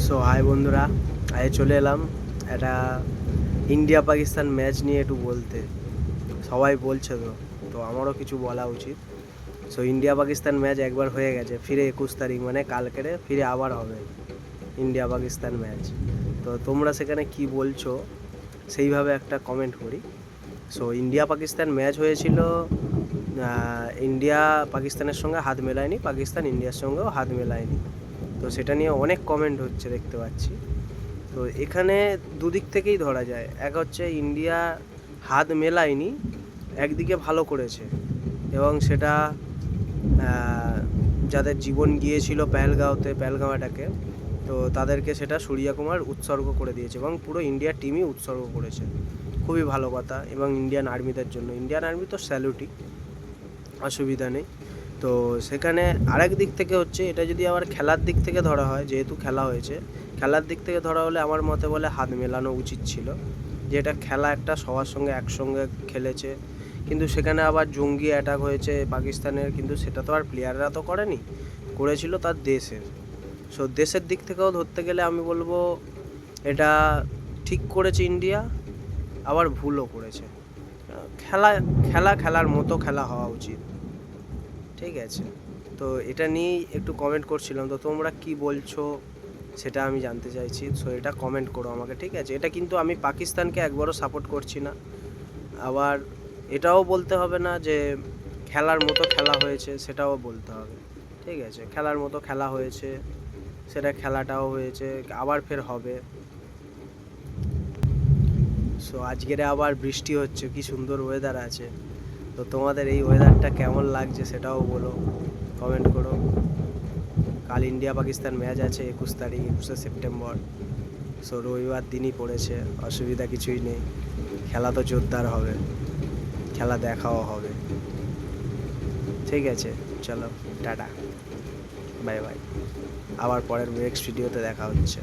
So high বন্ধুরা, আজ চলে এলাম একটা ইন্ডিয়া পাকিস্তান ম্যাচ নিয়ে একটু বলতে। সবাই বলছে তো তো আমারও কিছু বলা উচিত। সো ইন্ডিয়া পাকিস্তান ম্যাচ একবার হয়ে গেছে, ফিরে 21 তারিখ মানে কালকেরে ফিরে আবার হবে ইন্ডিয়া পাকিস্তান ম্যাচ। তো তোমরা সেখানে কি বলছো সেইভাবে একটা কমেন্ট করি। সো ইন্ডিয়া পাকিস্তান ম্যাচ হয়েছিল, ইন্ডিয়া পাকিস্তানের সঙ্গে হাত মেলায়নি, পাকিস্তান ইন্ডিয়ার সঙ্গেও হাত মেলায়নি। তো সেটা নিয়ে অনেক কমেন্ট হচ্ছে দেখতে পাচ্ছি। তো এখানে দুদিক থেকেই ধরা যায়। এক হচ্ছে ইন্ডিয়া হাত মেলায়নি, একদিকে ভালো করেছে এবং সেটা যাদের জীবন গিয়েছিল পেহেলগাঁও অ্যাটাকে, তো তাদেরকে সেটা সূর্যা কুমার উৎসর্গ করে দিয়েছে এবং পুরো ইন্ডিয়ার টিমই উৎসর্গ করেছে। খুবই ভালো কথা। এবং ইন্ডিয়ান আর্মিদের জন্য, ইন্ডিয়ান আর্মি তো স্যালুটই, অসুবিধা নেই। তো সেখানে আরেক দিক থেকে হচ্ছে, এটা যদি আবার খেলার দিক থেকে ধরা হয়, যেহেতু খেলা হয়েছে, খেলার দিক থেকে ধরা হলে আমার মতে বলে হাত মেলানো উচিত ছিল। যে এটা খেলা, একটা সবার সঙ্গে একসঙ্গে খেলেছে, কিন্তু সেখানে আবার জঙ্গি অ্যাটাক হয়েছে পাকিস্তানের, কিন্তু সেটা তো আর প্লেয়াররা তো করেনি, করেছিল তার দেশের। সো দেশের দিক থেকেও ধরতে গেলে আমি বলবো এটা ঠিক করেছে ইন্ডিয়া, আবার ভুলও করেছে। খেলা খেলা খেলার মতো খেলা হওয়া উচিত, ঠিক আছে। তো এটা নিয়েই একটু কমেন্ট করছিলাম, তো তোমরা কি বলছো সেটা আমি জানতে চাইছি। সো এটা কমেন্ট করো আমাকে, ঠিক আছে। এটা কিন্তু আমি পাকিস্তানকে একবারও সাপোর্ট করছি না। আবার এটাও বলতে হবে না যে খেলার মতো খেলা হয়েছে, সেটাও বলতে হবে, ঠিক আছে। খেলার মতো খেলা হয়েছে, সেটা খেলাটাও হয়েছে, আবার ফের হবে। সো আজকের আবার বৃষ্টি হচ্ছে, কি সুন্দর ওয়েদার আছে। তো তোমাদের এই ওয়েদারটা কেমন লাগছে সেটাও বলো, কমেন্ট করো। কাল ইন্ডিয়া পাকিস্তান ম্যাচ আছে 21 তারিখ, 21শে সেপ্টেম্বর। সো রবিবার দিনই পড়েছে, অসুবিধা কিছুই নেই। খেলা তো জোরদার হবে, খেলা দেখাও হবে, ঠিক আছে। চলো, টাটা, বাই বাই। আবার পরের নেক্সট ভিডিওতে দেখা হচ্ছে।